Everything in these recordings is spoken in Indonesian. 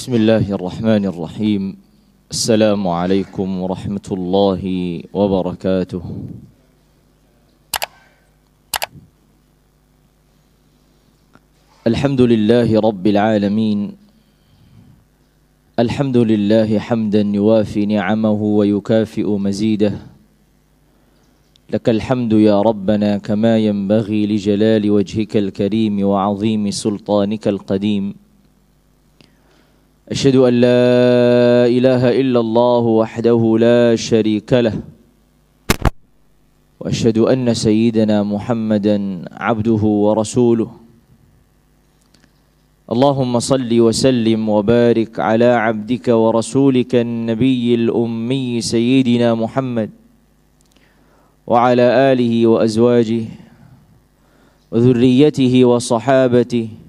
Bismillahirrahmanirrahim. Assalamualaikum warahmatullahi wabarakatuh. Alhamdulillahi rabbil alamin. Alhamdulillahi hamdan yuwafi ni'amahu wa yukafi'u mazidah. Lakal hamdu ya rabbana kama yanbaghi li jalali wajhikal karim wa 'azimi sultanikal qadim. أشهد أن لا إله إلا الله وحده لا شريك له وأشهد أن سيدنا محمدا عبده ورسوله اللهم صل وسلم وبارك على عبدك ورسولك النبي الأمي سيدنا محمد وعلى آله وأزواجه وذريته وصحابته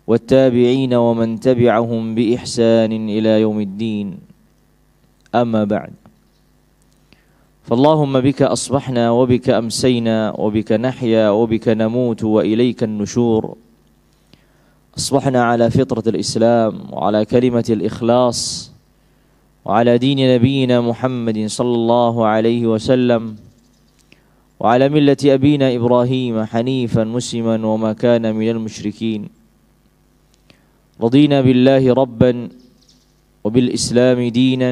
والتابعين ومن تبعهم بإحسان إلى يوم الدين أما بعد فاللهم بك أصبحنا وبك أمسينا وبك نحيا وبك نموت وإليك النشور أصبحنا على فطرة الإسلام وعلى كلمة الإخلاص وعلى دين نبينا محمد صلى الله عليه وسلم وعلى ملة أبينا إبراهيم حنيفا مسلما وما كان من المشركين رضينا بالله ربا وبالإسلام دينا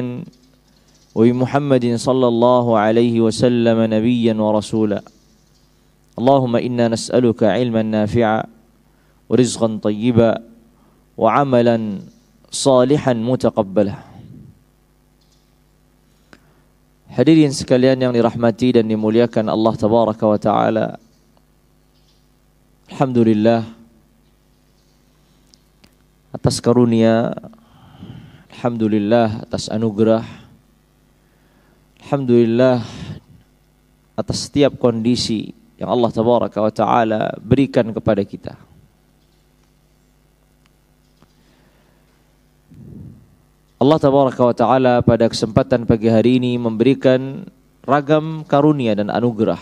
وبمحمد صلى الله عليه وسلم نبيا ورسولا اللهم إنا نسألك علما نافعا ورزقا طيبا وعملا صالحا متقبلا. Hadirin sekalian yang dirahmati dan dimuliakan Allah Tabaraka wa Ta'ala, alhamdulillah atas karunia, alhamdulillah atas anugerah, alhamdulillah atas setiap kondisi yang Allah Tabaraka wa Ta'ala berikan kepada kita. Allah Tabaraka wa Ta'ala pada kesempatan pagi hari ini memberikan ragam karunia dan anugerah.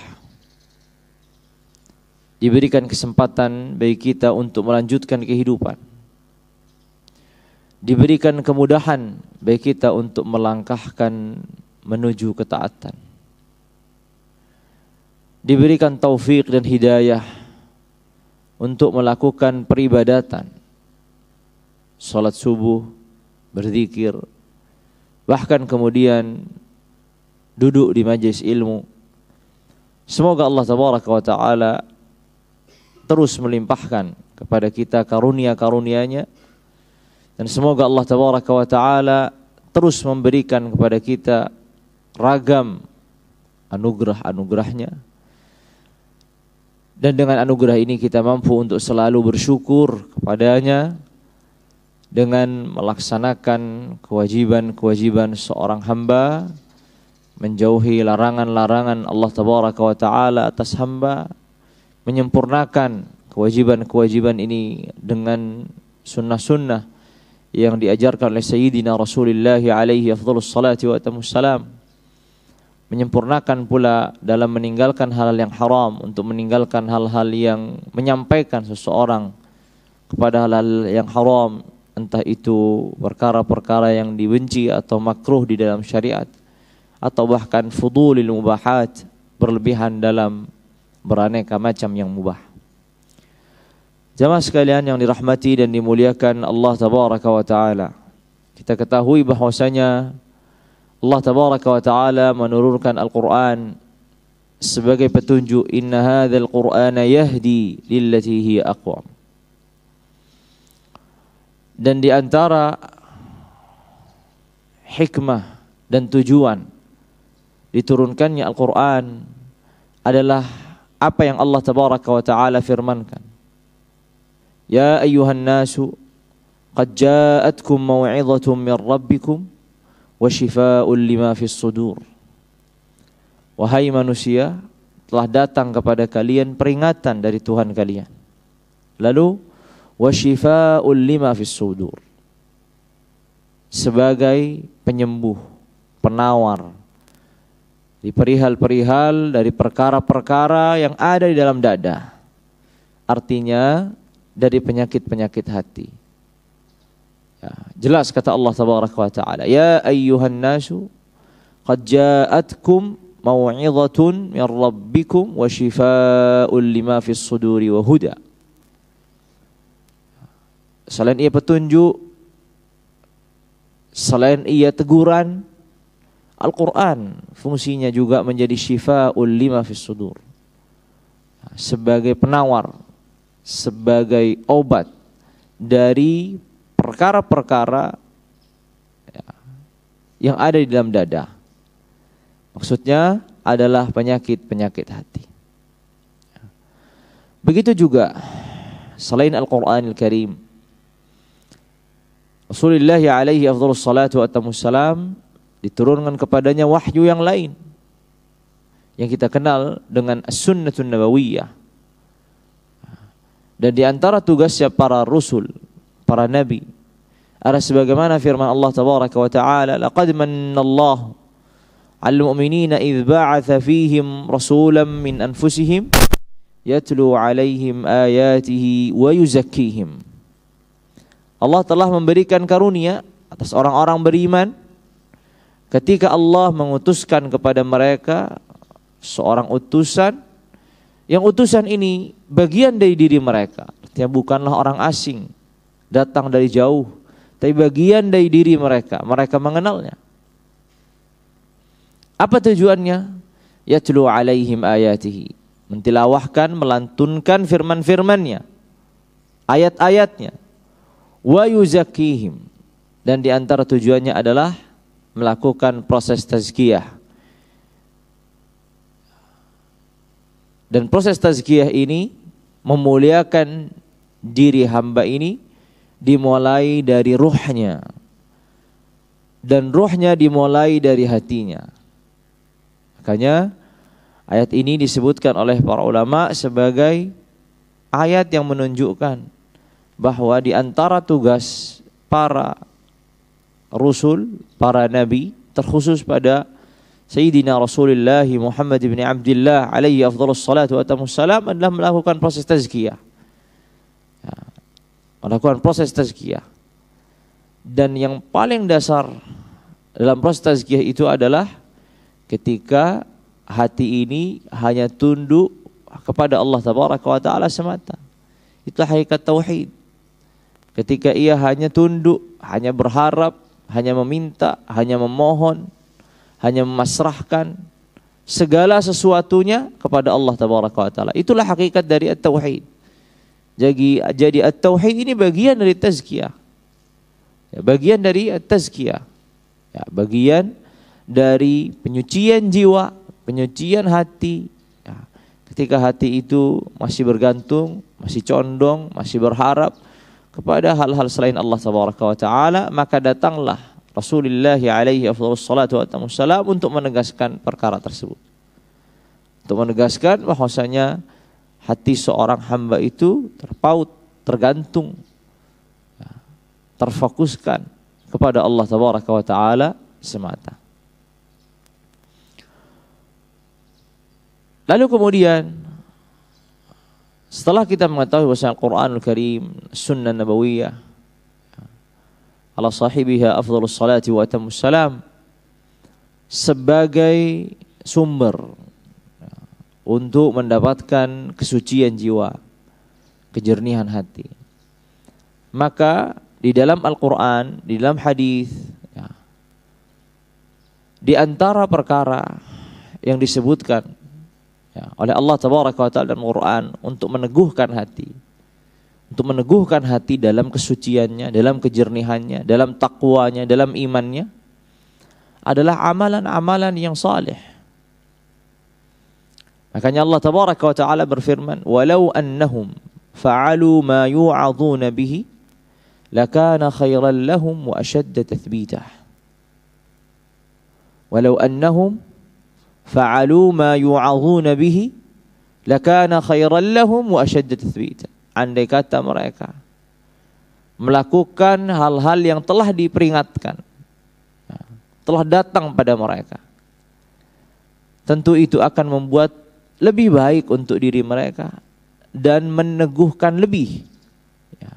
Diberikan kesempatan bagi kita untuk melanjutkan kehidupan. Diberikan kemudahan bagi kita untuk melangkahkan menuju ketaatan. Diberikan taufik dan hidayah untuk melakukan peribadatan, salat subuh, berzikir, bahkan kemudian duduk di majelis ilmu. Semoga Allah Tabaraka wa Ta'ala terus melimpahkan kepada kita karunia-karunia-Nya, dan semoga Allah Tabaraka wa Ta'ala terus memberikan kepada kita ragam anugerah-anugerahnya. Dan dengan anugerah ini kita mampu untuk selalu bersyukur kepadanya dengan melaksanakan kewajiban-kewajiban seorang hamba, menjauhi larangan-larangan Allah Tabaraka wa Ta'ala atas hamba, menyempurnakan kewajiban-kewajiban ini dengan sunnah-sunnah yang diajarkan oleh Sayyidina Rasulullah alaihi afdhalus salati wa atamus salam. Menyempurnakan pula dalam meninggalkan hal-hal yang haram, untuk meninggalkan hal-hal yang menyampaikan seseorang kepada hal-hal yang haram, entah itu perkara-perkara yang dibenci atau makruh di dalam syariat, atau bahkan fudulil mubahat, berlebihan dalam beraneka macam yang mubah. Jamaah sekalian yang dirahmati dan dimuliakan Allah Tabaraka wa Ta'ala, kita ketahui bahwasanya Allah Tabaraka wa Ta'ala menurunkan Al-Quran sebagai petunjuk. Inna hadzal Qur'ana yahdi lillati hiya aqwam. Dan di antara hikmah dan tujuan diturunkannya Al-Quran adalah apa yang Allah Tabaraka wa Ta'ala firmankan. Ya ayyuhan nasu qad ja'atkum maw'izatun min rabbikum wa shifaa'un lima fis sudur. Wahai manusia, telah datang kepada kalian peringatan dari Tuhan kalian. Lalu wa shifaa'un lima fis sudur, sebagai penyembuh, penawar di perihal-perihal dari perkara-perkara yang ada di dalam dada. Artinya dari penyakit-penyakit hati. Ya, jelas kata Allah tabaraka wa taala, ya ayyuhan nasu qad ja'atkum mau'izatun min rabbikum wa shifaa'un lima fis suduri wa huda. Selain ia petunjuk, selain ia teguran, Al-Quran fungsinya juga menjadi shifaa'un lima fis sudur, sebagai penawar, sebagai obat dari perkara-perkara yang ada di dalam dada. Maksudnya adalah penyakit-penyakit hati. Begitu juga selain Al-Quranil Karim, Rasulullah alaihi afdhalus salatu wa atammus salam diturunkan kepadanya wahyu yang lain yang kita kenal dengan As-Sunnatun Nabawiyah. Dan di antara tugasnya para rasul, para nabi, ada sebagaimana firman Allah tabaraka wa taala, laqad mannallahu 'alal mu'minina idz ba'atsa fihim rasulan min anfusihim yatlu 'alaihim ayatihi wa yuzakkihim. Allah telah memberikan karunia atas orang-orang beriman ketika Allah mengutuskan kepada mereka seorang utusan, yang utusan ini bagian dari diri mereka. Artinya bukanlah orang asing, datang dari jauh, tapi bagian dari diri mereka. Mereka mengenalnya. Apa tujuannya? Yatlu alaihim ayatihi, mentilawahkan, melantunkan firman-firmannya, ayat-ayatnya. Wa yuzakkihim, dan di antara tujuannya adalah melakukan proses tazkiyah. Dan proses tazkiyah ini memuliakan diri hamba ini dimulai dari ruhnya, dan ruhnya dimulai dari hatinya. Makanya ayat ini disebutkan oleh para ulama sebagai ayat yang menunjukkan bahwa di antara tugas para rasul, para nabi, terkhusus pada Sayyidina Rasulullah Muhammad bin Abdullah alaihi afdhalus salatu wa atammus salam, adalah melakukan proses tazkiyah. Ya, melakukan proses tazkiyah. Dan yang paling dasar dalam proses tazkiyah itu adalah ketika hati ini hanya tunduk kepada Allah tabaraka wa taala semata. Itulah hakikat tauhid. Ketika ia hanya tunduk, hanya berharap, hanya meminta, hanya memohon, hanya memasrahkan segala sesuatunya kepada Allah tabaraka wa taala. Itulah hakikat dari at-tauhid. Jadi at-tauhid ini bagian dari tazkiyah. Ya, bagian dari at-tazkiyah. Ya, bagian dari penyucian jiwa, penyucian hati. Ya, ketika hati itu masih bergantung, masih condong, masih berharap kepada hal-hal selain Allah tabaraka wa taala, maka datanglah Rasulullah alaihi afdhalus salatu wa atammus salam untuk menegaskan perkara tersebut. Untuk menegaskan bahwasanya hati seorang hamba itu terpaut, tergantung, terfokuskan kepada Allah tabaraka wa taala semata. Lalu kemudian setelah kita mengetahui bahwa Al-Quranul Karim, Sunnah Nabawiyah, ala sahibiha afdhalus salati wa atammus salam, sebagai sumber untuk mendapatkan kesucian jiwa, kejernihan hati, maka di dalam Al-Quran, di dalam hadis, ya, di antara perkara yang disebutkan ya, oleh Allah tabaraka wa taala dalam Al-Quran untuk meneguhkan hati, untuk meneguhkan hati dalam kesuciannya, dalam kejernihannya, dalam takwanya, dalam imannya, adalah amalan-amalan yang saleh. Makanya Allah tabaraka wa taala berfirman, "Walau annahum fa'alu ma yu'adhuna bihi lakana khairan lahum wa ashadda tathbita." Walau annahum fa'alu ma yu'adhuna bihi lakana khairan lahum wa ashadda tathbita. Andai kata mereka melakukan hal-hal yang telah diperingatkan, telah datang pada mereka, tentu itu akan membuat lebih baik untuk diri mereka dan meneguhkan lebih ya,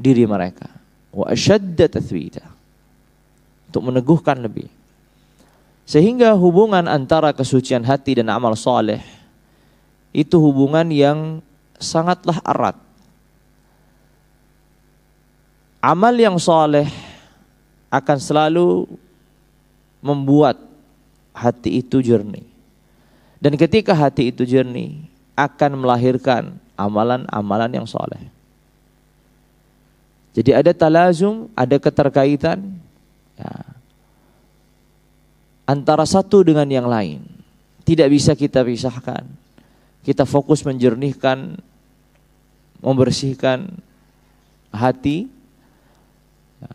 diri mereka wa ashadda tathbita, untuk meneguhkan lebih. Sehingga hubungan antara kesucian hati dan amal soleh itu hubungan yang sangatlah erat. Amal yang soleh akan selalu membuat hati itu jernih. Dan ketika hati itu jernih, akan melahirkan amalan-amalan yang soleh. Jadi ada talazum, ada keterkaitan ya, antara satu dengan yang lain. Tidak bisa kita pisahkan. Kita fokus menjernihkan, membersihkan hati ya,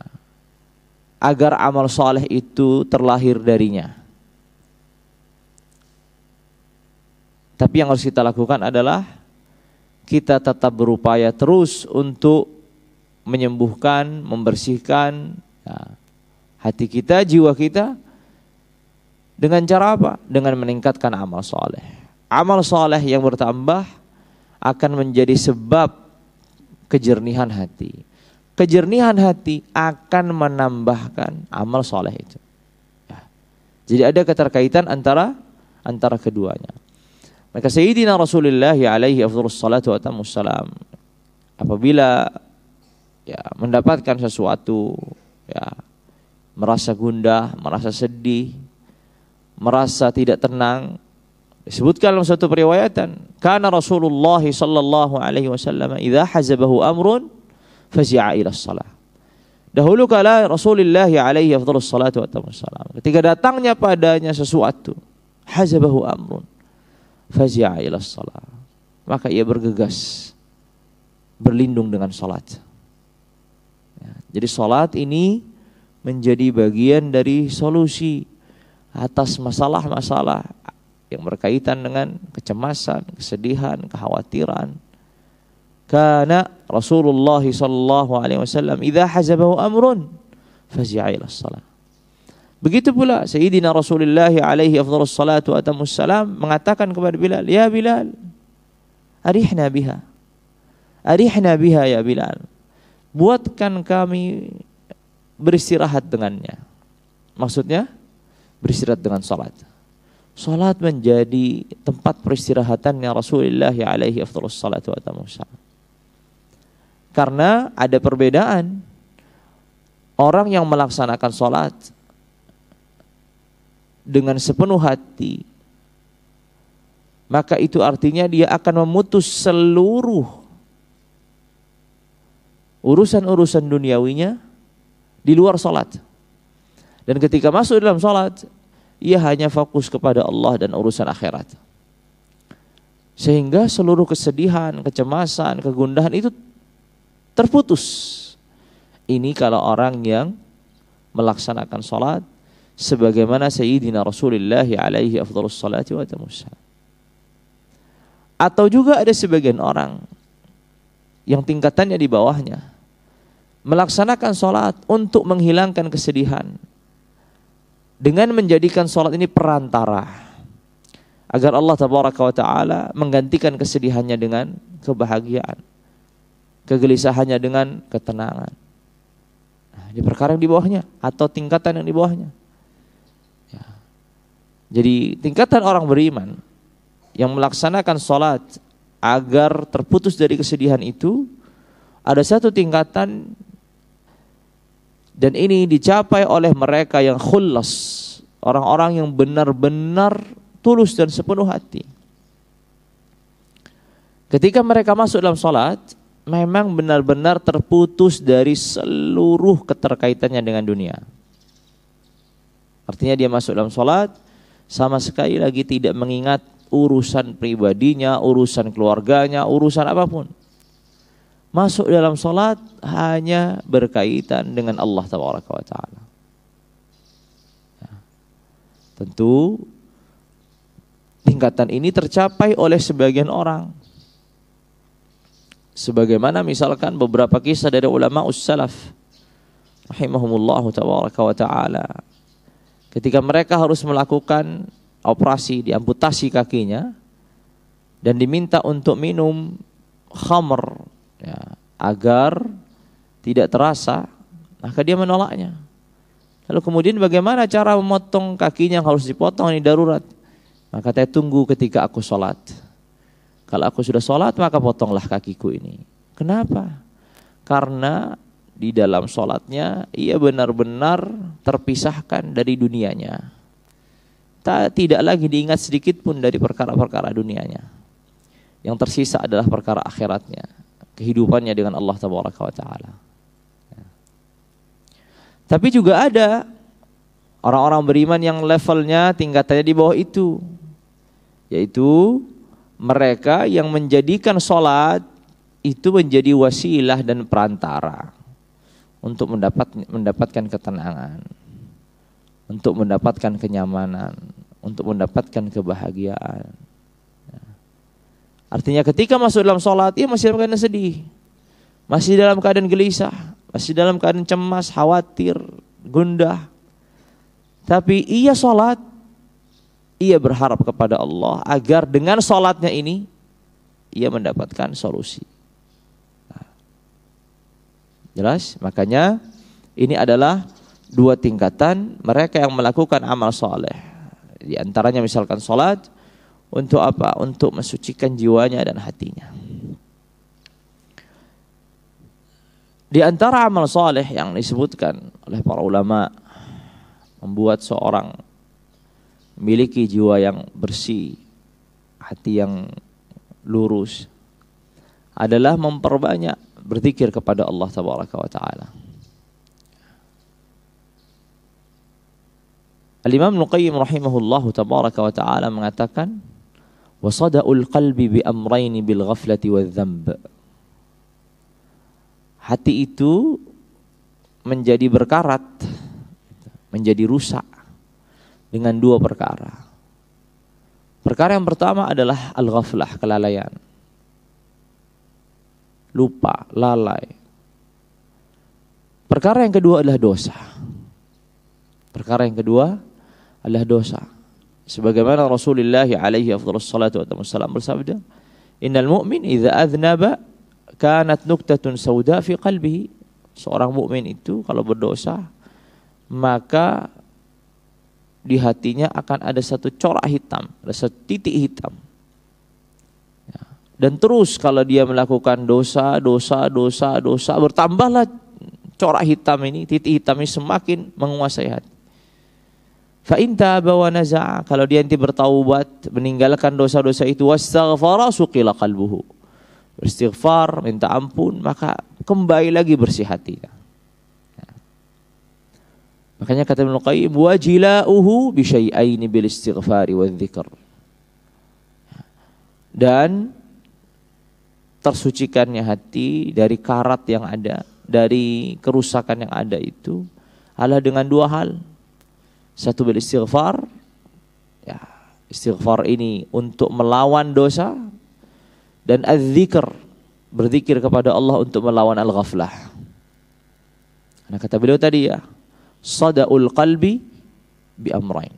agar amal soleh itu terlahir darinya. Tapi yang harus kita lakukan adalah kita tetap berupaya terus untuk menyembuhkan, membersihkan ya, hati kita, jiwa kita. Dengan cara apa? Dengan meningkatkan amal soleh. Amal soleh yang bertambah akan menjadi sebab kejernihan hati. Kejernihan hati akan menambahkan amal soleh itu. Ya. Jadi ada keterkaitan antara keduanya. Maka Sayyidina Rasulullah alaihi afdhalus salatu wa atammus salam apabila ya mendapatkan sesuatu ya merasa gundah, merasa sedih, merasa tidak tenang, disebutkan dalam satu periwayatan, kana Rasulullah sallallahu alaihi wasallam idza hazabahu amrun fazi'a ila shalah. Dahulu kala Rasulullah alaihi afdhalus salatu wa atammus salam, ketika datangnya padanya sesuatu, hazabahu amrun fazi'a ila shalah, maka ia bergegas berlindung dengan salat. Ya, jadi salat ini menjadi bagian dari solusi atas masalah-masalah yang berkaitan dengan kecemasan, kesedihan, kekhawatiran. Karena Rasulullah sallallahu alaihi wasallam idza hazabahu amrun fazi'a ila shalah. Begitu pula Sayyidina Rasulullah alaihi afdhalus salatu wa atammus salam mengatakan kepada Bilal, "Ya Bilal, arihna biha. Arihna biha ya Bilal. Buatkan kami beristirahat dengannya." Maksudnya beristirahat dengan salat. Salat menjadi tempat peristirahatannya Rasulullah alaihi afdhalus salatu wa atammus salam. Karena ada perbedaan orang yang melaksanakan salat dengan sepenuh hati, maka itu artinya dia akan memutus seluruh urusan-urusan duniawinya di luar salat. Dan ketika masuk dalam salat, ia hanya fokus kepada Allah dan urusan akhirat. Sehingga seluruh kesedihan, kecemasan, kegundahan itu terputus. Ini kalau orang yang melaksanakan salat sebagaimana Sayyidina Rasulullah alaihi afdhalus salati wa atammus salam. Atau juga ada sebagian orang yang tingkatannya di bawahnya melaksanakan salat untuk menghilangkan kesedihan dengan menjadikan salat ini perantara agar Allah tabaraka wa taala menggantikan kesedihannya dengan kebahagiaan, kegelisahannya dengan ketenangan. Nah, di perkara yang di bawahnya atau tingkatan yang di bawahnya. Jadi tingkatan orang beriman yang melaksanakan salat agar terputus dari kesedihan itu ada satu tingkatan, dan ini dicapai oleh mereka yang khullas, orang-orang yang benar-benar tulus dan sepenuh hati. Ketika mereka masuk dalam salat, memang benar-benar terputus dari seluruh keterkaitannya dengan dunia. Artinya dia masuk dalam salat sama sekali lagi tidak mengingat urusan pribadinya, urusan keluarganya, urusan apapun. Masuk dalam salat hanya berkaitan dengan Allah tabaraka wa taala. Ya. Tentu tingkatan ini tercapai oleh sebagian orang. Sebagaimana misalkan beberapa kisah dari ulama ussalaf rahimahumullahu tabaraka wa taala. Ketika mereka harus melakukan operasi, diamputasi kakinya dan diminta untuk minum khamr ya, agar tidak terasa Maka dia menolaknya. Lalu kemudian bagaimana cara memotong kakinya yang harus dipotong, ini darurat. Maka saya tunggu ketika aku sholat. Kalau aku sudah sholat maka potonglah kakiku ini. Kenapa? Karena di dalam sholatnya ia benar-benar terpisahkan dari dunianya. Tidak lagi diingat sedikit pun dari perkara-perkara dunianya. Yang tersisa adalah perkara akhiratnya, kehidupannya dengan Allah Tabaraka wa Ta'ala. Tapi juga ada orang-orang beriman yang levelnya, tingkatannya di bawah itu, yaitu mereka yang menjadikan sholat itu menjadi wasilah dan perantara untuk mendapatkan ketenangan, untuk mendapatkan kenyamanan, untuk mendapatkan kebahagiaan. Artinya ketika masuk dalam sholat, ia masih dalam keadaan sedih, masih dalam keadaan gelisah, masih dalam keadaan cemas, khawatir, gundah. Tapi ia sholat, ia berharap kepada Allah agar dengan sholatnya ini ia mendapatkan solusi. Jelas? Makanya ini adalah dua tingkatan mereka yang melakukan amal soleh. Di antaranya misalkan sholat, untuk apa? Untuk mensucikan jiwanya dan hatinya. Di antara amal soleh yang disebutkan oleh para ulama membuat seorang memiliki jiwa yang bersih, hati yang lurus, adalah memperbanyak berzikir kepada Allah Tabaraka wa Ta'ala. Al-Imam Ibnu Qayyim rahimahullahu tabaraka wa ta'ala mengatakan, wasada'ul qalbi bi amrayni bil ghaflati wal dhanb. Hati itu menjadi berkarat, menjadi rusak dengan dua perkara. Perkara yang pertama adalah al-ghaflah, kelalaian, lupa, lalai. Perkara yang kedua adalah dosa. Perkara yang kedua adalah dosa. Sebagaimana Rasulullah alaihi afdhalus salatu wassalam bersabda, innal mu'min idza adznaba kanat nuktatun sauda fi qalbihi. Seorang mukmin itu kalau berdosa maka di hatinya akan ada satu corak hitam, ada satu titik hitam. Dan terus kalau dia melakukan dosa, bertambahlah corak hitam ini, titik hitam ini semakin menguasai hati. Fa in taba wa naza'a, kalau dia nanti bertaubat, meninggalkan dosa-dosa itu, wastaghfara suqila qalbuhu, beristighfar, minta ampun, maka kembali lagi bersih hatinya. Makanya kata Ibnu Qayyim, wajila'uhu bi syai'aini bil istighfari wadz dzikr. Dan tersucikannya hati dari karat yang ada, dari kerusakan yang ada itu adalah dengan dua hal. Satu bil istighfar, ya, istighfar ini untuk melawan dosa, dan az-dzikr, berzikir kepada Allah untuk melawan al-ghaflah. Karena kata beliau tadi ya, sada'ul qalbi bi amrain.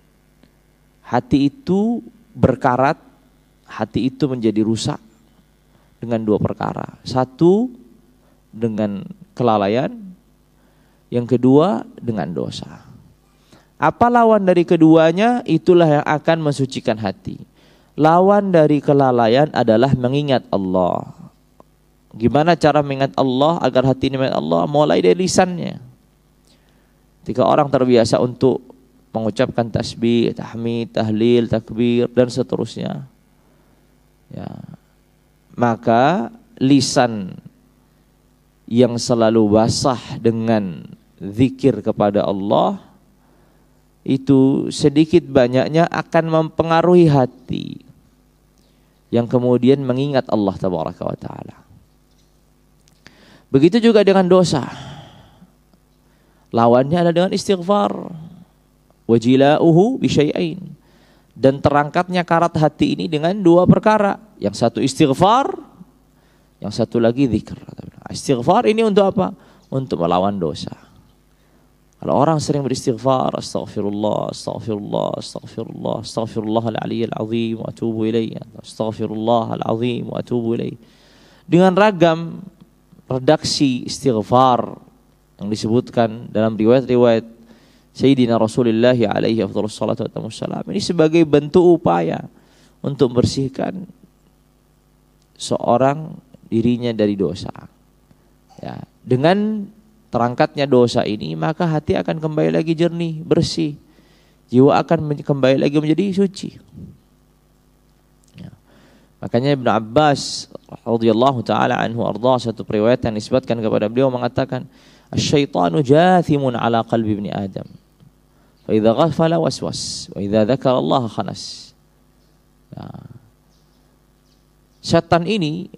Hati itu berkarat, hati itu menjadi rusak dengan dua perkara. Satu dengan kelalaian, yang kedua dengan dosa. Apa lawan dari keduanya? Itulah yang akan mensucikan hati. Lawan dari kelalaian adalah mengingat Allah. Gimana cara mengingat Allah agar hati ini mengingat Allah? Mulai dari lisannya. Ketika orang terbiasa untuk mengucapkan tasbih, tahmid, tahlil, takbir dan seterusnya, ya, maka lisan yang selalu basah dengan zikir kepada Allah itu sedikit banyaknya akan mempengaruhi hati yang kemudian mengingat Allah Tabaraka wa Ta'ala. Begitu juga dengan dosa. Lawannya adalah dengan istighfar. Wajila'uhu bisyai'ain. Dan terangkatnya karat hati ini dengan dua perkara. Yang satu istighfar, yang satu lagi zikr. Istighfar ini untuk apa? Untuk melawan dosa. Kalau orang sering beristighfar, astaghfirullah, astaghfirullah, astaghfirullah, astaghfirullah al-aliyyil azim wa atubu ilaih, astaghfirullah al-azim wa atubu ilaih. Dengan ragam redaksi istighfar yang disebutkan dalam riwayat-riwayat Sayyidina Rasulullah alaihi afdhalus salatu wassalam. Ini sebagai bentuk upaya untuk membersihkan seorang dirinya dari dosa. Ya, dengan terangkatnya dosa ini, maka hati akan kembali lagi jernih, bersih. Jiwa akan kembali lagi menjadi suci. Ya. Makanya Ibnu Abbas radhiyallahu taala anhu arda, satu riwayat yang disebutkan kepada beliau mengatakan, "Asy-syaitanu jathimun ala qalbi ibni Adam. Fa idza ghafala waswas, wa idza dzakara Allah khanas." Ya. Setan ini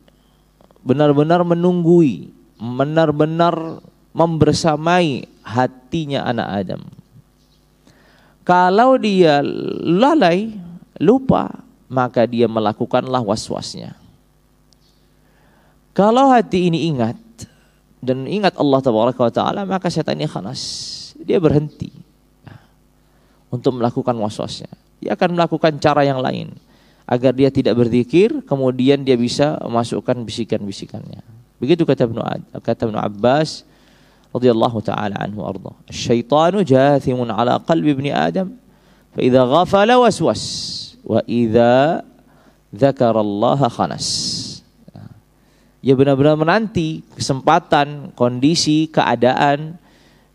benar-benar menunggui, benar-benar membersamai hatinya anak Adam. Kalau dia lalai, lupa, maka dia melakukanlah waswasnya. Kalau hati ini ingat dan ingat Allah Tabaraka wa Ta'ala, maka setan ini khanas. Dia berhenti untuk melakukan waswasnya. Dia akan melakukan cara yang lain agar dia tidak berzikir, kemudian dia bisa memasukkan bisikan-bisikannya. Begitu kata Ibnu Abbas radhiyallahu taala anhu arda. Asy-syaitanu jathimun ala qalbi ibni Adam, fa idza ghafala waswas, wa idza dzakara Allah khanas. Ya, benar-benar menanti kesempatan, kondisi, keadaan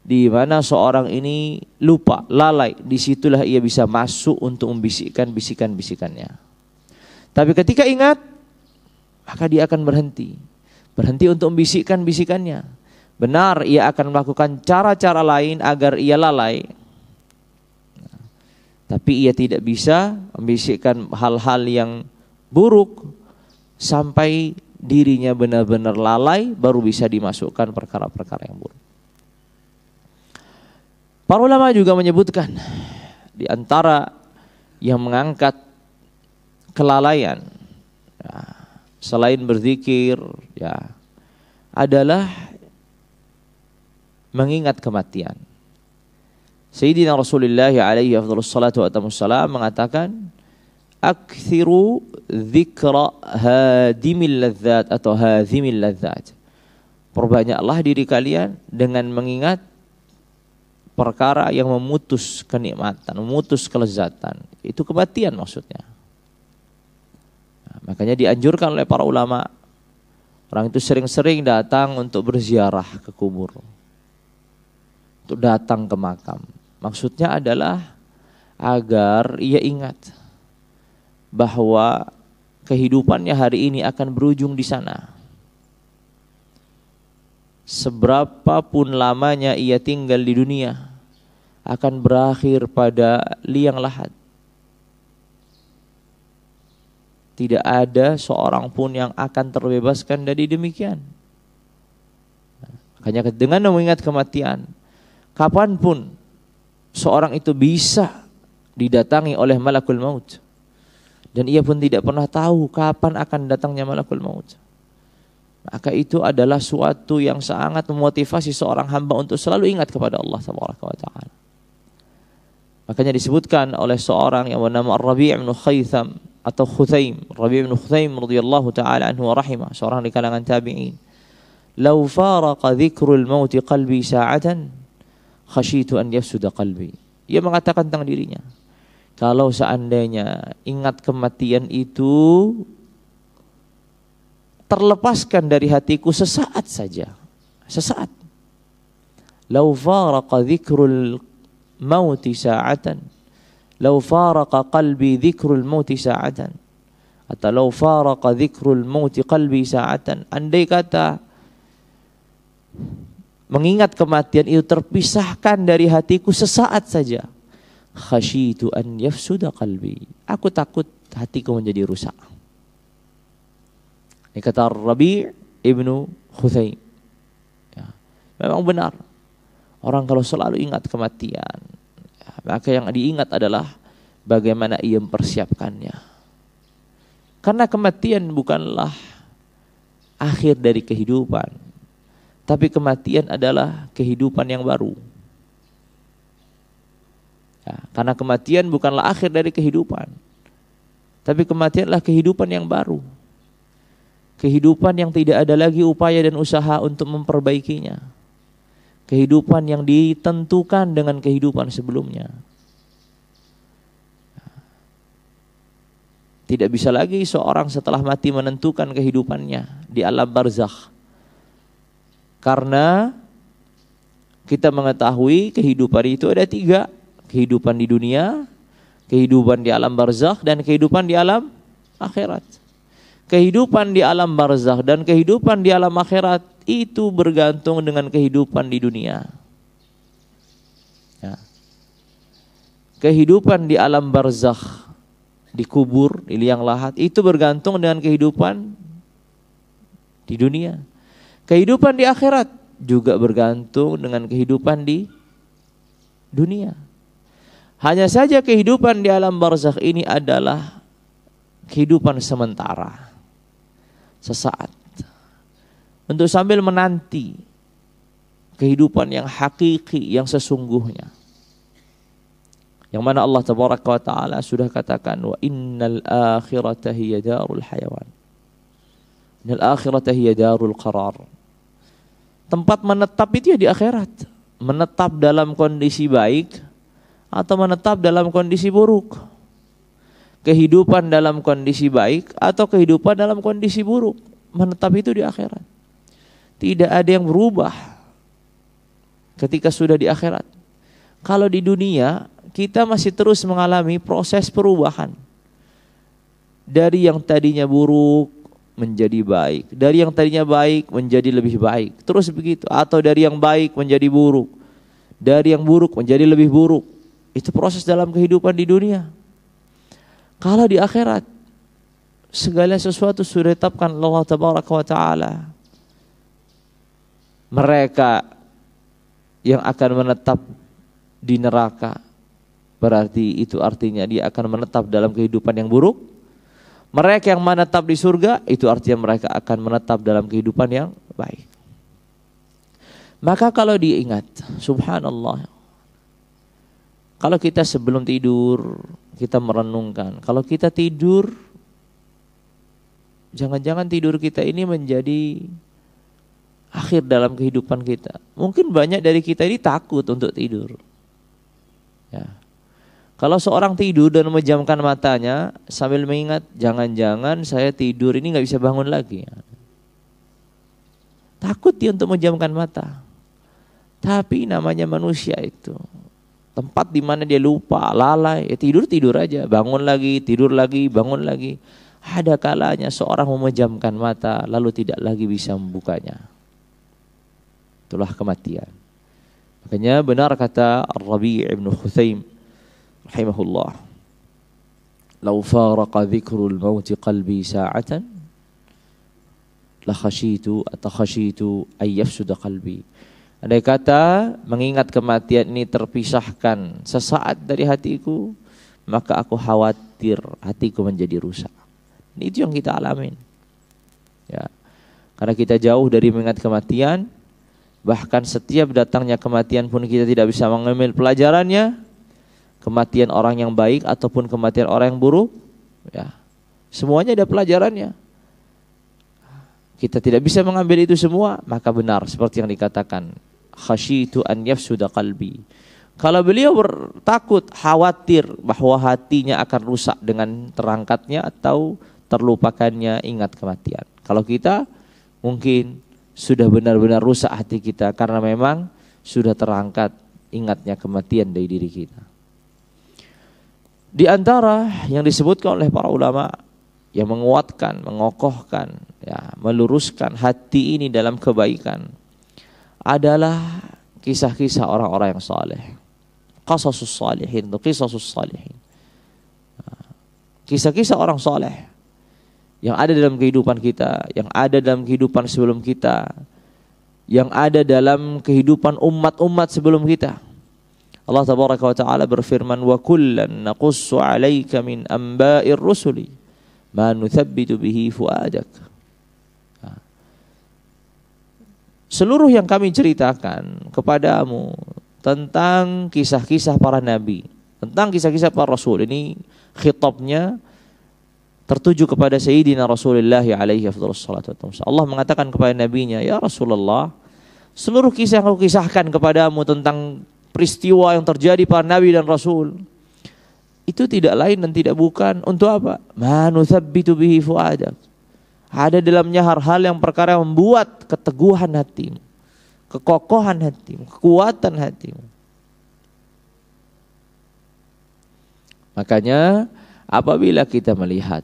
di mana seorang ini lupa, lalai, disitulah ia bisa masuk untuk membisikkan bisikan-bisikannya. Tapi ketika ingat, maka dia akan berhenti untuk membisikkan bisikannya. Benar, ia akan melakukan cara-cara lain agar ia lalai. Tapi ia tidak bisa membisikkan hal-hal yang buruk sampai dirinya benar-benar lalai, baru bisa dimasukkan perkara-perkara yang buruk. Para ulama juga menyebutkan di antara yang mengangkat kelalaian, ya, selain berzikir, ya, adalah mengingat kematian. Sayyidina Rasulullah alaihi afdhalus salatu wassalam mengatakan, "Aktsiru dzikra hadimil ladzat atau hadhimil ladzat." Perbanyaklah diri kalian dengan mengingat perkara yang memutus kenikmatan, memutus kelezatan. Itu kematian maksudnya. Nah, makanya dianjurkan oleh para ulama, orang itu sering-sering datang untuk berziarah ke kubur, untuk datang ke makam. Maksudnya adalah agar ia ingat bahwa kehidupannya hari ini akan berujung di sana. Seberapapun lamanya ia tinggal di dunia, akan berakhir pada liang lahat. Tidak ada seorang pun yang akan terbebaskan dari demikian. Makanya dengan mengingat kematian, kapanpun seorang itu bisa didatangi oleh malakul maut, dan ia pun tidak pernah tahu kapan akan datangnya malakul maut. Maka itu adalah suatu yang sangat memotivasi seorang hamba untuk selalu ingat kepada Allah Subhanahu wa taala. Makanya disebutkan oleh seorang yang bernama Ar-Rabi' bin Khaytham atau Khuthaim, Rabi' bin Khuthaim radhiyallahu taala anhu wa rahimah, seorang di kalangan tabi'in. "Lau faraqa dzikrul maut qalbi sa'atan, khasyitu an yafsuda qalbi." Ia mengatakan tentang dirinya, kalau seandainya ingat kematian itu terlepaskan dari hatiku sesaat saja, sesaat. "Lau faraqa dzikrul mauti sa'atan, lau faraqa qalbi dzikrul mauti sa'atan." Atau "lau faraqa dzikrul mauti qalbi sa'atan." Andai kata mengingat kematian itu terpisahkan dari hatiku sesaat saja, khasyitu an yafsuda qalbi, aku takut hatiku menjadi rusak. Ini kata Rabi' ibnu Khuthaim. Ya, memang benar, orang kalau selalu ingat kematian, ya, maka yang diingat adalah bagaimana ia mempersiapkannya. Karena kematian bukanlah akhir dari kehidupan, tapi kematian adalah kehidupan yang baru. Ya, karena kematian bukanlah akhir dari kehidupan, tapi kematian adalah kehidupan yang baru. Kehidupan yang tidak ada lagi upaya dan usaha untuk memperbaikinya. kehidupan yang ditentukan dengan kehidupan sebelumnya. Tidak bisa lagi seorang setelah mati menentukan kehidupannya di alam barzakh. Karena kita mengetahui kehidupan itu ada 3. Kehidupan di dunia, kehidupan di alam barzakh, dan kehidupan di alam akhirat. Kehidupan di alam barzakh dan kehidupan di alam akhirat itu bergantung dengan kehidupan di dunia. Ya. Kehidupan di alam barzakh, di kubur, di liang lahat, itu bergantung dengan kehidupan di dunia. Kehidupan di akhirat juga bergantung dengan kehidupan di dunia. Hanya saja kehidupan di alam barzakh ini adalah kehidupan sementara, sesaat, untuk sambil menanti kehidupan yang hakiki, yang sesungguhnya. Yang mana Allah tabaraka wa ta'ala sudah katakan, wa innal akhirata hiya darul hayawan. Innal akhirata hiya darul qarar. Tempat menetap itu ya di akhirat. Menetap dalam kondisi baik atau menetap dalam kondisi buruk. Kehidupan dalam kondisi baik atau kehidupan dalam kondisi buruk. Menetap itu di akhirat. Tidak ada yang berubah ketika sudah di akhirat. Kalau di dunia kita masih terus mengalami proses perubahan. Dari yang tadinya buruk menjadi baik. Dari yang tadinya baik menjadi lebih baik. Terus begitu. Atau dari yang baik menjadi buruk. Dari yang buruk menjadi lebih buruk. Itu proses dalam kehidupan di dunia. Kalau di akhirat, segala sesuatu sudah ditetapkan Allah tabaraka wa ta'ala. Mereka yang akan menetap di neraka, berarti itu artinya dia akan menetap dalam kehidupan yang buruk. Mereka yang menetap di surga, itu artinya mereka akan menetap dalam kehidupan yang baik. Maka kalau diingat, subhanallah, kalau kita sebelum tidur, kita merenungkan, kalau kita tidur, jangan-jangan tidur kita ini menjadi akhir dalam kehidupan kita. Mungkin banyak dari kita ini takut untuk tidur. Ya. Kalau seorang tidur dan memejamkan matanya sambil mengingat, jangan-jangan saya tidur ini nggak bisa bangun lagi. Takut dia untuk memejamkan mata. Tapi namanya manusia itu, tempat di mana dia lupa, lalai, ya tidur aja, bangun lagi, tidur lagi, bangun lagi. Ada kalanya seorang memejamkan mata lalu tidak lagi bisa membukanya. Itulah kematian. Makanya benar kata Ar-Rabi' ibn Khuthaim rahimahullah, "Lau faraqa dzikrul maut qalbi sa'atan la khashitu ay yafsuda qalbi." Andai kata mengingat kematian ini terpisahkan sesaat dari hatiku, maka aku khawatir hatiku menjadi rusak. Ini itu yang kita alamin. Ya. Karena kita jauh dari mengingat kematian, bahkan setiap datangnya kematian pun kita tidak bisa mengambil pelajarannya. Kematian orang yang baik ataupun kematian orang yang buruk, ya, semuanya ada pelajarannya. Kita tidak bisa mengambil itu semua, maka benar seperti yang dikatakan, khasyitu an yafsuda qalbi. Kalau beliau takut, khawatir bahwa hatinya akan rusak dengan terangkatnya atau terlupakannya ingat kematian. Kalau kita mungkin sudah benar-benar rusak hati kita karena memang sudah terangkat ingatnya kematian dari diri kita. Di antara yang disebutkan oleh para ulama yang menguatkan, mengokohkan, ya, meluruskan hati ini dalam kebaikan adalah kisah-kisah orang-orang yang saleh. Qasasus salihin, qisasus salihin. Kisah-kisah orang saleh yang ada dalam kehidupan kita, yang ada dalam kehidupan sebelum kita, yang ada dalam kehidupan umat-umat sebelum kita. Allah tabaraka wa ta'ala berfirman, wa kullan naqussu 'alaika min anba'ir rusuli ma nuthabbitu bihi fuadak. Seluruh yang kami ceritakan kepadamu tentang kisah-kisah para nabi, tentang kisah-kisah para rasul, ini khitabnya tertuju kepada Sayyidina Rasulullah alaihi afdhalus salatu wassalam. Allah mengatakan kepada nabinya, ya Rasulullah, Seluruh kisah yang aku kisahkan kepadamu tentang peristiwa yang terjadi para nabi dan rasul, itu tidak lain dan tidak bukan untuk apa? Ma nuthabbitu bihi fuadak. Ada dalamnya hal-hal yang perkara yang membuat keteguhan hatimu, kekokohan hatimu, kekuatan hatimu. Makanya apabila kita melihat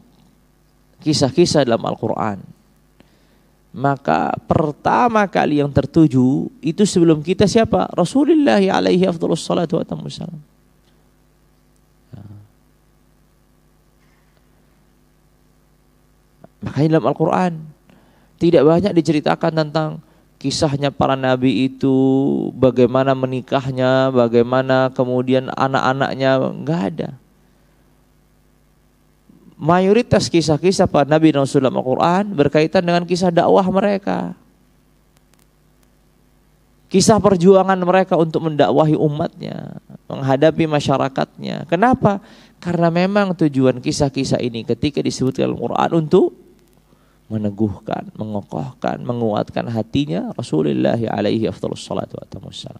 kisah-kisah dalam Al-Quran, maka pertama kali yang tertuju itu sebelum kita siapa? Rasulullah alaihi afdhalus salatu wassalam. Makanya dalam Al-Quran tidak banyak diceritakan tentang kisahnya para nabi itu, bagaimana menikahnya, bagaimana kemudian anak-anaknya, enggak ada. Mayoritas kisah-kisah para nabi dan rasul dalam Al-Quran berkaitan dengan kisah dakwah mereka, kisah perjuangan mereka untuk mendakwahi umatnya, menghadapi masyarakatnya. Kenapa? Karena memang tujuan kisah-kisah ini ketika disebutkan dalam Al-Quran untuk meneguhkan, mengokohkan, menguatkan hatinya Rasulullah alaihi afdhalus salatu wassalam.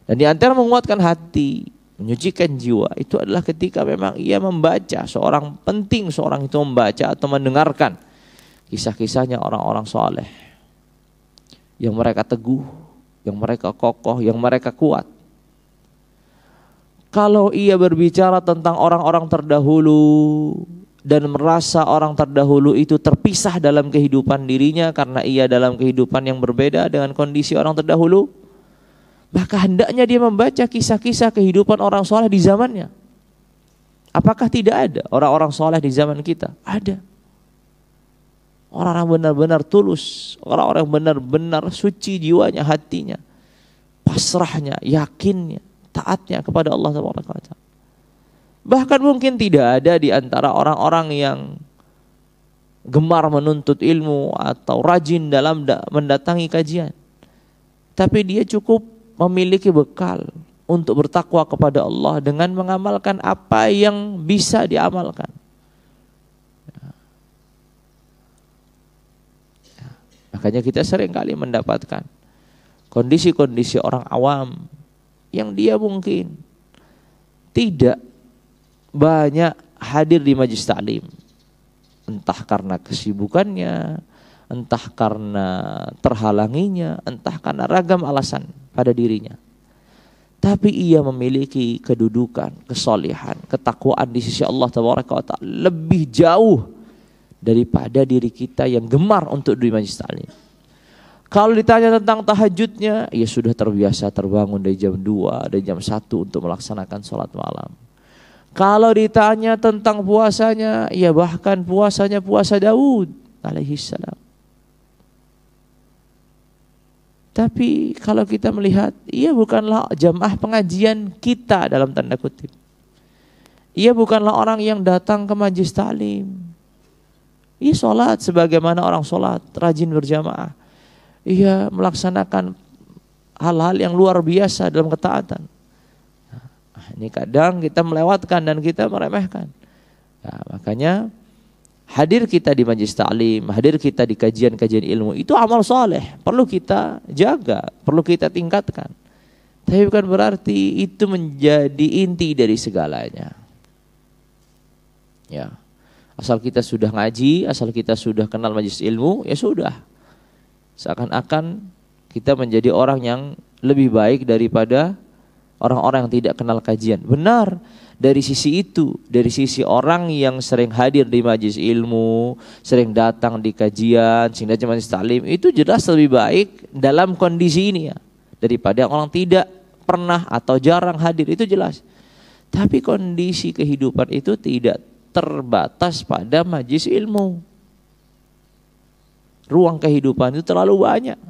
Dan di antara menguatkan hati, menyucikan jiwa itu adalah ketika memang ia membaca, seorang itu membaca atau mendengarkan kisah-kisahnya orang-orang soleh yang mereka teguh, yang mereka kokoh, yang mereka kuat. Kalau ia berbicara tentang orang-orang terdahulu dan merasa orang terdahulu itu terpisah dalam kehidupan dirinya karena ia dalam kehidupan yang berbeda dengan kondisi orang terdahulu, maka hendaknya dia membaca kisah-kisah kehidupan orang soleh di zamannya. Apakah tidak ada orang-orang soleh di zaman kita? Ada. Orang-orang benar-benar tulus, orang-orang benar-benar suci jiwanya, hatinya, pasrahnya, yakinnya, taatnya kepada Allah SWT. Bahkan mungkin tidak ada di antara orang-orang yang gemar menuntut ilmu atau rajin dalam mendatangi kajian, tapi dia cukup memiliki bekal untuk bertakwa kepada Allah dengan mengamalkan apa yang bisa diamalkan. Makanya kita sering kali mendapatkan kondisi-kondisi orang awam yang dia mungkin tidak banyak hadir di majelis taklim, entah karena kesibukannya, entah karena terhalanginya, entah karena ragam alasan pada dirinya. Tapi ia memiliki kedudukan, kesolehan, ketakwaan di sisi Allah Tabaraka wa Ta'ala lebih jauh daripada diri kita yang gemar untuk di majelis taklim. Kalau ditanya tentang tahajudnya, ia sudah terbiasa terbangun dari jam 2, dari jam 1 untuk melaksanakan sholat malam. Kalau ditanya tentang puasanya, ya bahkan puasanya puasa Daud alaihi salam. Tapi kalau kita melihat, ia bukanlah jamaah pengajian kita dalam tanda kutip. Ia bukanlah orang yang datang ke majelis taklim. Ia sholat sebagaimana orang sholat, rajin berjamaah. Ia melaksanakan hal-hal yang luar biasa dalam ketaatan. Ini kadang kita melewatkan dan kita meremehkan. Nah, makanya hadir kita di majelis taklim, hadir kita di kajian-kajian ilmu itu amal soleh, perlu kita jaga, perlu kita tingkatkan. Tapi bukan berarti itu menjadi inti dari segalanya. Ya, asal kita sudah ngaji, asal kita sudah kenal majelis ilmu, ya sudah. Seakan-akan kita menjadi orang yang lebih baik daripada orang-orang yang tidak kenal kajian. Benar, dari sisi itu, dari sisi orang yang sering hadir di majelis ilmu, sering datang di kajian, sering datang di majelis taklim, itu jelas lebih baik dalam kondisi ini ya, daripada orang tidak pernah atau jarang hadir, itu jelas. Tapi kondisi kehidupan itu tidak terbatas pada majelis ilmu. Ruang kehidupan itu terlalu banyak.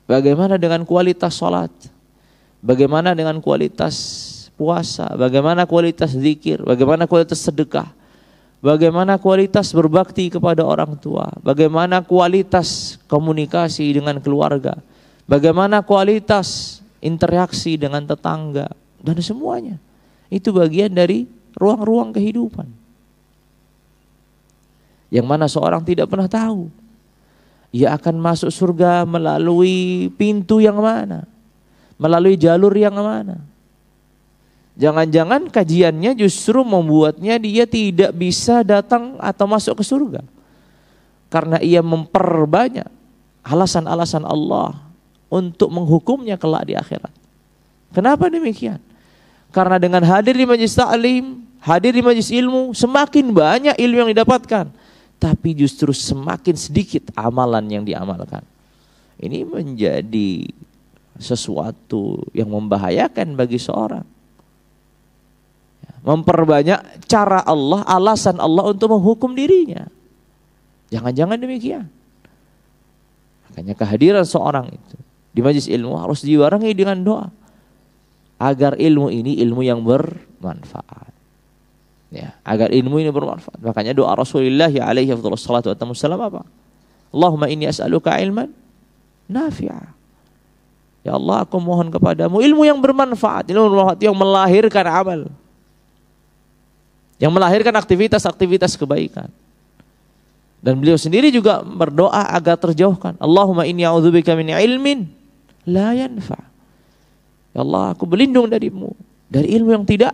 Bagaimana dengan kualitas sholat? Bagaimana dengan kualitas puasa? Bagaimana kualitas zikir? Bagaimana kualitas sedekah? Bagaimana kualitas berbakti kepada orang tua? Bagaimana kualitas komunikasi dengan keluarga? Bagaimana kualitas interaksi dengan tetangga? Dan semuanya itu bagian dari ruang-ruang kehidupan. yang mana seorang tidak pernah tahu ia akan masuk surga melalui pintu yang mana, melalui jalur yang mana. Jangan-jangan kajiannya justru membuatnya dia tidak bisa datang atau masuk ke surga, karena ia memperbanyak alasan-alasan Allah untuk menghukumnya kelak di akhirat. Kenapa demikian? Karena dengan hadir di majlis ta'lim, hadir di majlis ilmu, semakin banyak ilmu yang didapatkan, tapi justru semakin sedikit amalan yang diamalkan. Ini menjadi sesuatu yang membahayakan bagi seorang. Memperbanyak cara Allah, alasan Allah untuk menghukum dirinya. Jangan-jangan demikian. Makanya kehadiran seorang itu di majlis ilmu harus dibarengi dengan doa, agar ilmu ini ilmu yang bermanfaat. Ya, agar ilmu ini bermanfaat. Makanya doa Rasulullah alaihi wassalatu wassalam apa? Allahumma inni as'aluka ilman nafi'a. Ya Allah, aku mohon kepadamu ilmu yang bermanfaat, ilmu bermanfaat yang melahirkan amal, yang melahirkan aktivitas-aktivitas kebaikan. Dan beliau sendiri juga berdoa agar terjauhkan. Allahumma inni a'udzubika min ilmin la yanfa'. Ya Allah, aku berlindung darimu dari ilmu yang tidak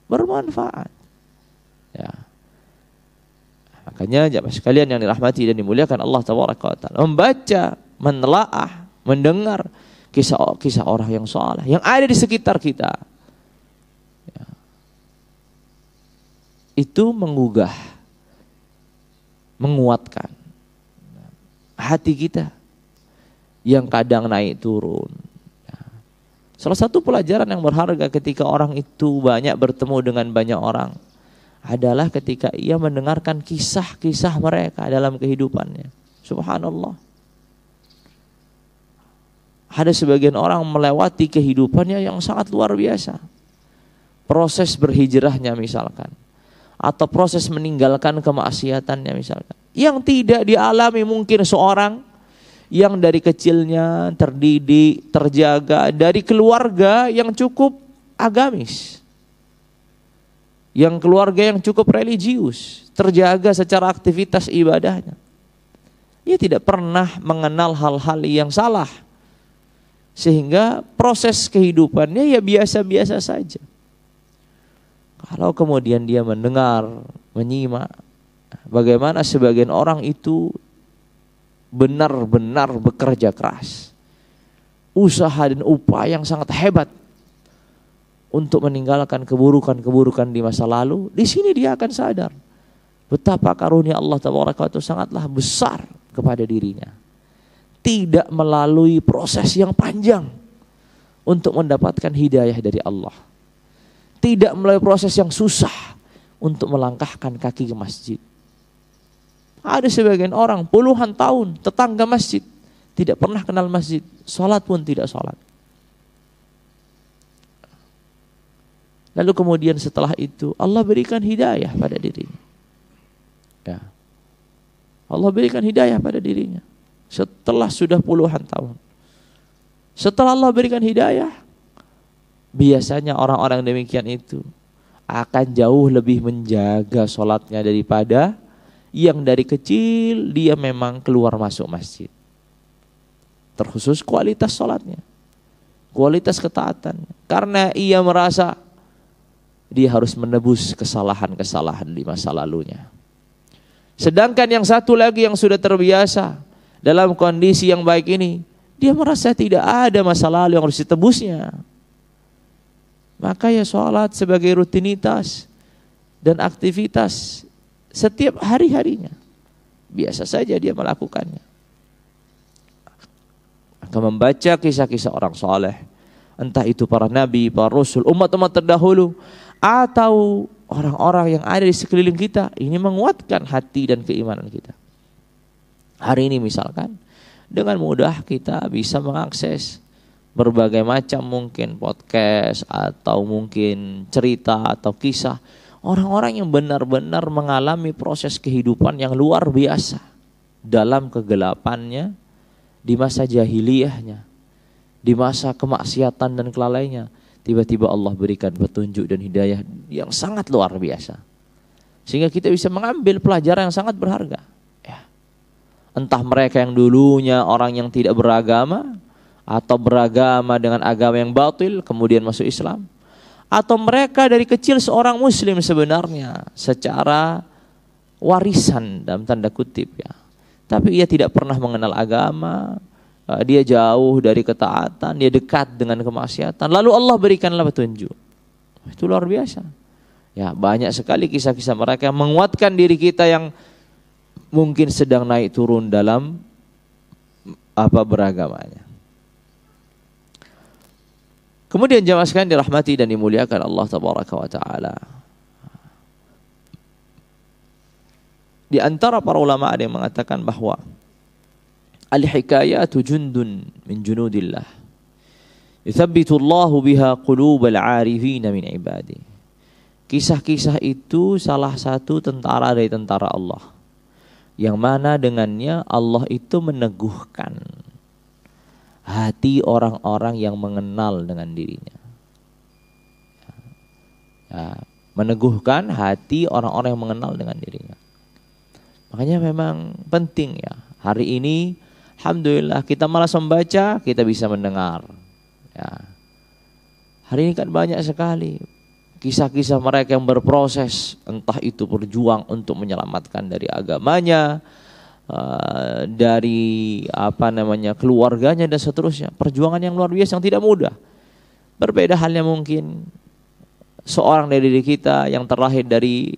bermanfaat. Ya. Makanya jamaah sekalian yang dirahmati dan dimuliakan Allah Tabaraka wa Ta'ala, membaca, menelaah, mendengar kisah-kisah orang yang saleh yang ada di sekitar kita. Ya. Itu menggugah, menguatkan hati kita yang kadang naik turun. Salah satu pelajaran yang berharga ketika orang itu banyak bertemu dengan banyak orang adalah ketika ia mendengarkan kisah-kisah mereka dalam kehidupannya. Subhanallah. Ada sebagian orang melewati kehidupannya yang sangat luar biasa. Proses berhijrahnya misalkan, atau proses meninggalkan kemaksiatannya misalkan, yang tidak dialami mungkin seorang yang dari kecilnya terdidik, terjaga dari keluarga yang cukup agamis, yang keluarga yang cukup religius, terjaga secara aktivitas ibadahnya. Ia tidak pernah mengenal hal-hal yang salah, sehingga proses kehidupannya ya biasa-biasa saja. Kalau kemudian dia mendengar, menyimak bagaimana sebagian orang itu benar-benar bekerja keras, usaha dan upaya yang sangat hebat untuk meninggalkan keburukan-keburukan di masa lalu, di sini dia akan sadar betapa karunia Allah Tabaraka wa Ta'ala sangatlah besar kepada dirinya. Tidak melalui proses yang panjang untuk mendapatkan hidayah dari Allah, tidak melalui proses yang susah untuk melangkahkan kaki ke masjid. Ada sebagian orang puluhan tahun tetangga masjid, tidak pernah kenal masjid, sholat pun tidak sholat. Lalu kemudian setelah itu Allah berikan hidayah pada dirinya. Ya. Allah berikan hidayah pada dirinya setelah sudah puluhan tahun. Setelah Allah berikan hidayah, biasanya orang-orang demikian itu akan jauh lebih menjaga sholatnya daripada yang dari kecil dia memang keluar masuk masjid. Terkhusus kualitas sholatnya, kualitas ketaatannya, karena ia merasa dia harus menebus kesalahan-kesalahan di masa lalunya. Sedangkan yang satu lagi yang sudah terbiasa dalam kondisi yang baik ini, dia merasa tidak ada masa lalu yang harus ditebusnya. Maka ya sholat sebagai rutinitas dan aktivitas setiap hari-harinya, biasa saja dia melakukannya. Maka membaca kisah-kisah orang soleh, entah itu para nabi, para rasul, umat-umat terdahulu, atau orang-orang yang ada di sekeliling kita, ini menguatkan hati dan keimanan kita. Hari ini misalkan, dengan mudah kita bisa mengakses berbagai macam mungkin podcast atau mungkin cerita atau kisah orang-orang yang benar-benar mengalami proses kehidupan yang luar biasa dalam kegelapannya, di masa jahiliyahnya, di masa kemaksiatan dan kelalaiannya. Tiba-tiba Allah berikan petunjuk dan hidayah yang sangat luar biasa. Sehingga kita bisa mengambil pelajaran yang sangat berharga. Ya. Entah mereka yang dulunya orang yang tidak beragama, atau beragama dengan agama yang batil kemudian masuk Islam, atau mereka dari kecil seorang muslim sebenarnya secara warisan dalam tanda kutip ya. Tapi ia tidak pernah mengenal agama, dia jauh dari ketaatan, dia dekat dengan kemaksiatan. Lalu Allah berikanlah petunjuk. Itu luar biasa. Ya, banyak sekali kisah-kisah mereka yang menguatkan diri kita yang mungkin sedang naik turun dalam beragamanya. Kemudian jamaah sekalian dirahmati dan dimuliakan Allah tabaraka wa taala. Di antara para ulama ada yang mengatakan bahwa al-hikayatu jundun min junudillah. Yuthabbitu Allahu biha qulubal 'arifin min ibadihi. Kisah-kisah itu salah satu tentara dari tentara Allah, yang mana dengannya Allah itu meneguhkan hati orang-orang yang mengenal dengan dirinya. Ya, meneguhkan hati orang-orang yang mengenal dengan dirinya. Makanya memang penting ya. Hari ini alhamdulillah kita malas membaca, kita bisa mendengar. Ya. Hari ini kan banyak sekali kisah-kisah mereka yang berproses, entah itu berjuang untuk menyelamatkan dari agamanya, dari keluarganya dan seterusnya. Perjuangan yang luar biasa yang tidak mudah. Berbeda halnya mungkin seorang dari diri kita yang terlahir dari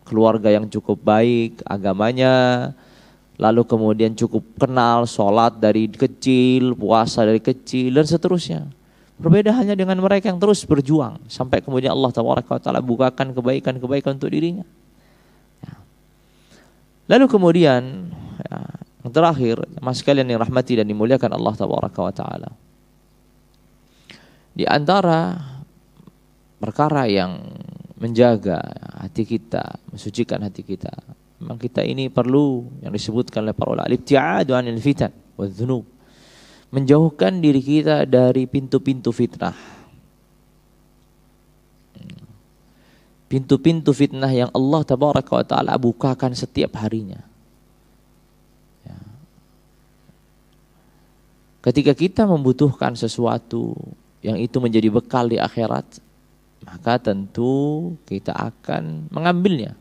keluarga yang cukup baik agamanya, lalu kemudian cukup kenal sholat dari kecil, puasa dari kecil dan seterusnya. Berbeda halnya dengan mereka yang terus berjuang sampai kemudian Allah Ta'ala bukakan kebaikan-kebaikan untuk dirinya. Ya. Lalu kemudian yang terakhir, mas sekalian yang rahmati dan dimuliakan Allah Ta'ala. Di antara perkara yang menjaga hati kita, mensucikan hati kita, memang kita ini perlu yang disebutkan oleh para ulama, al-ibti'adu 'anil fitan wadz-dzunub. Menjauhkan diri kita dari pintu-pintu fitnah. Pintu-pintu fitnah yang Allah Tabaraka wa Ta'ala bukakan setiap harinya. Ya. Ketika kita membutuhkan sesuatu yang itu menjadi bekal di akhirat, maka tentu kita akan mengambilnya.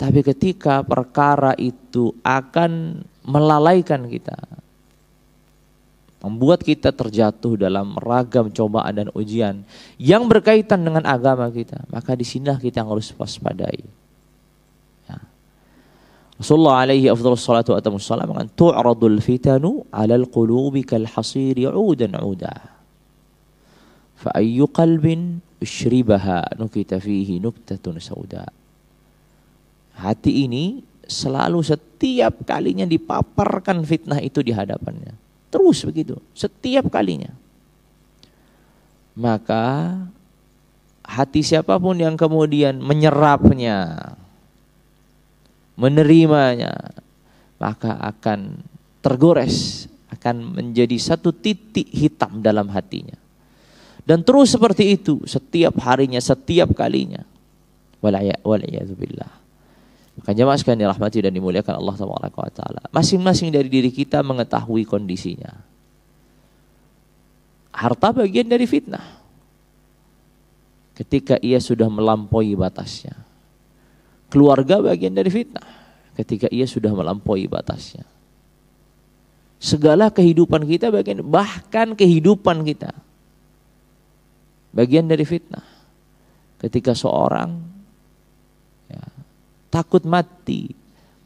Tapi ketika perkara itu akan melalaikan kita, membuat kita terjatuh dalam ragam cobaan dan ujian yang berkaitan dengan agama kita, maka disinilah kita yang harus waspadai. Ya. Rasulullah alaihi afdhalus salatu wa atamus salam mengatakan tu'radul fitanu 'alal qulubi kal hasiri 'udan 'uda. Fa ayyu qalbin ushribaha nukita fihi nuktatun sauda. Hati ini selalu setiap kalinya dipaparkan fitnah itu di hadapannya. Terus begitu, setiap kalinya. Maka hati siapapun yang kemudian menyerapnya, menerimanya, maka akan tergores, akan menjadi satu titik hitam dalam hatinya. Dan terus seperti itu setiap harinya, setiap kalinya. Wal'iyadzubillah. Maka jemaah sekalian dirahmati dan dimuliakan Allah Ta'ala. Masing-masing dari diri kita mengetahui kondisinya. Harta bagian dari fitnah. Ketika ia sudah melampaui batasnya. Keluarga bagian dari fitnah. Ketika ia sudah melampaui batasnya. Segala kehidupan kita bagian, bahkan kehidupan kita bagian dari fitnah. Ketika seorang takut mati,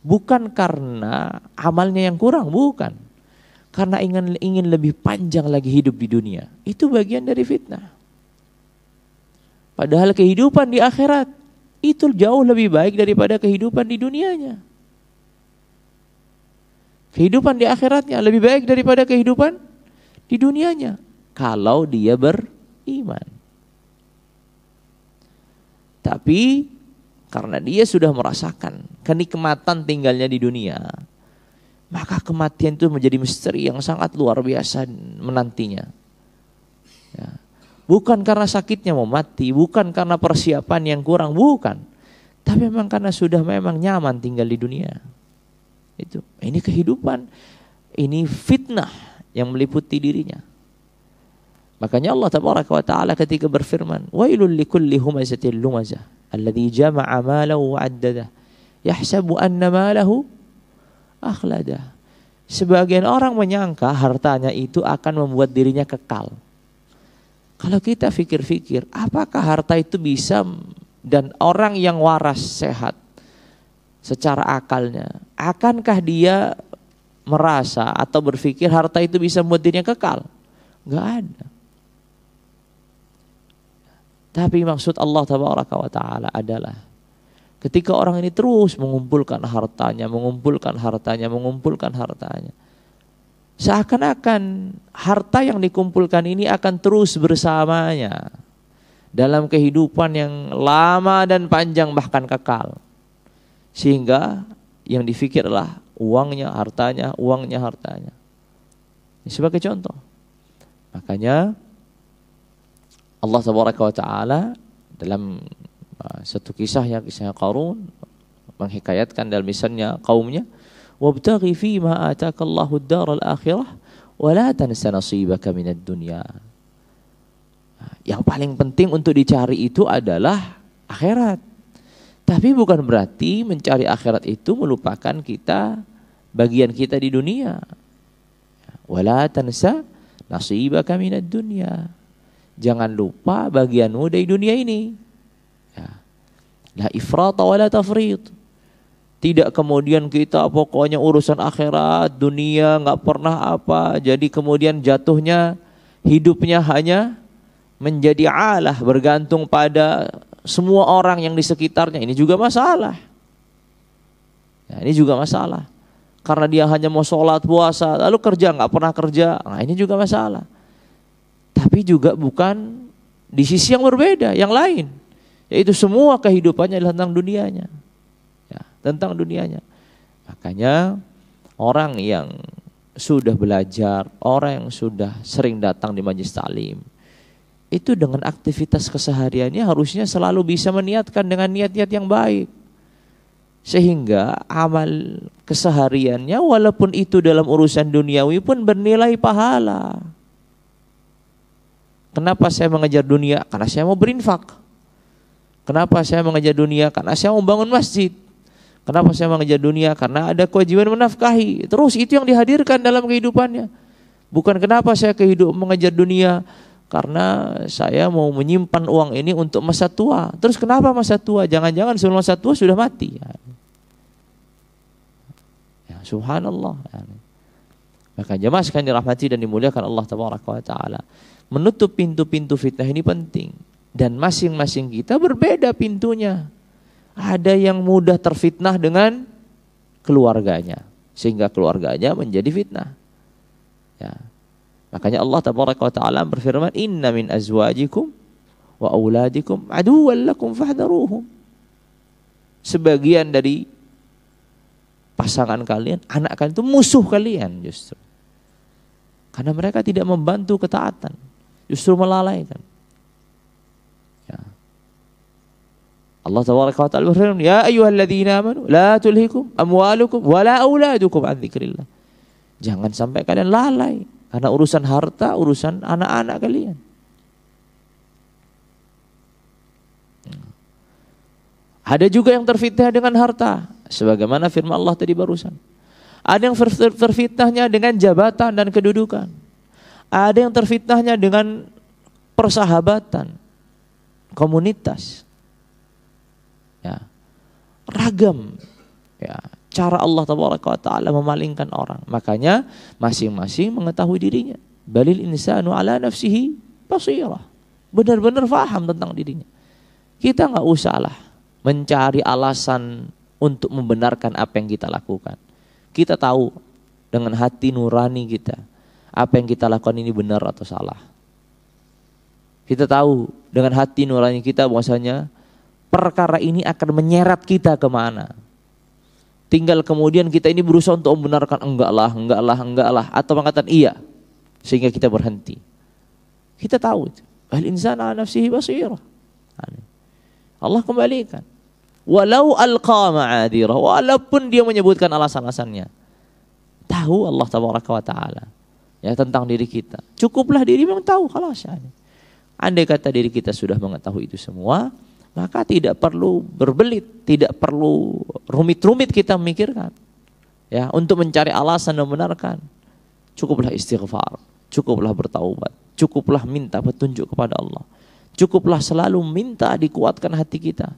bukan karena amalnya yang kurang, bukan. Karena ingin lebih panjang lagi hidup di dunia. Itu bagian dari fitnah. Padahal kehidupan di akhirat itu jauh lebih baik daripada kehidupan di dunianya. Kehidupan di akhiratnya lebih baik daripada kehidupan di dunianya. Kalau dia beriman. Tapi karena dia sudah merasakan kenikmatan tinggalnya di dunia, maka kematian itu menjadi misteri yang sangat luar biasa menantinya. Ya. Bukan karena sakitnya mau mati, bukan karena persiapan yang kurang, bukan. Tapi memang karena sudah memang nyaman tinggal di dunia. Ini kehidupan, ini fitnah yang meliputi dirinya. Makanya Allah tabaraka wa taala ketika berfirman, wailul likulli humazatil lumazah alladzi jama'a malahu wa 'addadah yahsabu anna malahu akhladah. Sebagian orang menyangka hartanya itu akan membuat dirinya kekal. Kalau kita fikir-fikir, apakah harta itu bisa, dan orang yang waras sehat secara akalnya, akankah dia merasa atau berpikir harta itu bisa membuat dirinya kekal? Enggak ada. Tapi maksud Allah tabaraka wa taala adalah ketika orang ini terus mengumpulkan hartanya, seakan-akan harta yang dikumpulkan ini akan terus bersamanya dalam kehidupan yang lama dan panjang, bahkan kekal. Sehingga yang difikirlah uangnya, hartanya. Ini sebagai contoh. Makanya Allah tabaraka wa taala dalam satu kisahnya Qarun menghikayatkan dalam lisannya kaumnya, wabtaghi fima atakallahu ad-daral akhirah wa la tansa nasibaka minad dunya. Yang paling penting untuk dicari itu adalah akhirat. Tapi bukan berarti mencari akhirat itu melupakan kita, bagian kita di dunia. Wa la tansa nasibaka minad dunya. Jangan lupa bagianmu dari dunia ini. La ifrata wa la tafrit. Tidak kemudian kita pokoknya urusan akhirat, dunia enggak pernah apa. Jadi kemudian jatuhnya hidupnya hanya menjadi alah, bergantung pada semua orang yang di sekitarnya. Ini juga masalah. Ini juga masalah. Karena dia hanya mau sholat, puasa, lalu kerja enggak pernah kerja. Nah, ini juga masalah. Tapi juga bukan di sisi yang berbeda, yang lain. Yaitu semua kehidupannya adalah tentang dunianya. Tentang dunianya. Makanya orang yang sudah belajar, orang yang sudah sering datang di majelis taklim, itu dengan aktivitas kesehariannya harusnya selalu bisa meniatkan dengan niat-niat yang baik. Sehingga amal kesehariannya walaupun itu dalam urusan duniawi pun bernilai pahala. Kenapa saya mengejar dunia? Karena saya mau berinfak. Kenapa saya mengejar dunia? Karena saya mau bangun masjid. Kenapa saya mengejar dunia? Karena ada kewajiban menafkahi. Terus itu yang dihadirkan dalam kehidupannya. Bukan kenapa saya mengejar dunia, karena saya mau menyimpan uang ini untuk masa tua. Terus kenapa masa tua? Jangan-jangan sebelum masa tua sudah mati. Ya, subhanallah. Maka jemaah sekalian dirahmati dan dimuliakan Allah tabaraka wa taala. Menutup pintu-pintu fitnah ini penting. Dan masing-masing kita berbeda pintunya. Ada yang mudah terfitnah dengan keluarganya, sehingga keluarganya menjadi fitnah. Ya. Makanya Allah tabaraka wa taala berfirman, inna min azwajikum wa auladikum aduwwan lakum fahdharuhum. Sebagian dari pasangan kalian, anak kalian itu musuh kalian justru. Karena mereka tidak membantu ketaatan, justru melalaikan. Allah tabaraka wa ta'ala berfirman, ya ayyuhalladzina amanu la tulhikum amwalukum wala auladukum an dzikrillah. Jangan sampai kalian lalai karena urusan harta, urusan anak-anak kalian. Ada juga yang terfitnah dengan harta, sebagaimana firman Allah tadi barusan. Ada yang terfitnahnya dengan jabatan dan kedudukan. Ada yang terfitnahnya dengan persahabatan, komunitas. Ya, ragam ya, cara Allah tabaraka wa taala memalingkan orang. Makanya masing-masing mengetahui dirinya. Balil insanu ala nafsihi basirah. Benar-benar faham tentang dirinya. Kita enggak usahlah mencari alasan untuk membenarkan apa yang kita lakukan. Kita tahu dengan hati nurani kita apa yang kita lakukan ini benar atau salah. Kita tahu dengan hati nurani kita bahwasanya perkara ini akan menyeret kita kemana. Tinggal kemudian kita ini berusaha untuk membenarkan enggak lah, atau mengatakan iya, sehingga kita berhenti. Kita tahu, al insana ala nafsihi basirah. Allah kembalikan. Walau alqa ma'adhirah, walaupun dia menyebutkan alasan-alasannya. Tahu Allah tabaraka wa taala ya tentang diri kita. Cukuplah diri memang tahu, khalas ya. Andai kata diri kita sudah mengetahui itu semua, maka tidak perlu berbelit, tidak perlu rumit-rumit kita memikirkan. Ya, untuk mencari alasan dan membenarkan. Cukuplah istighfar, cukuplah bertaubat, cukuplah minta petunjuk kepada Allah. Cukuplah selalu minta dikuatkan hati kita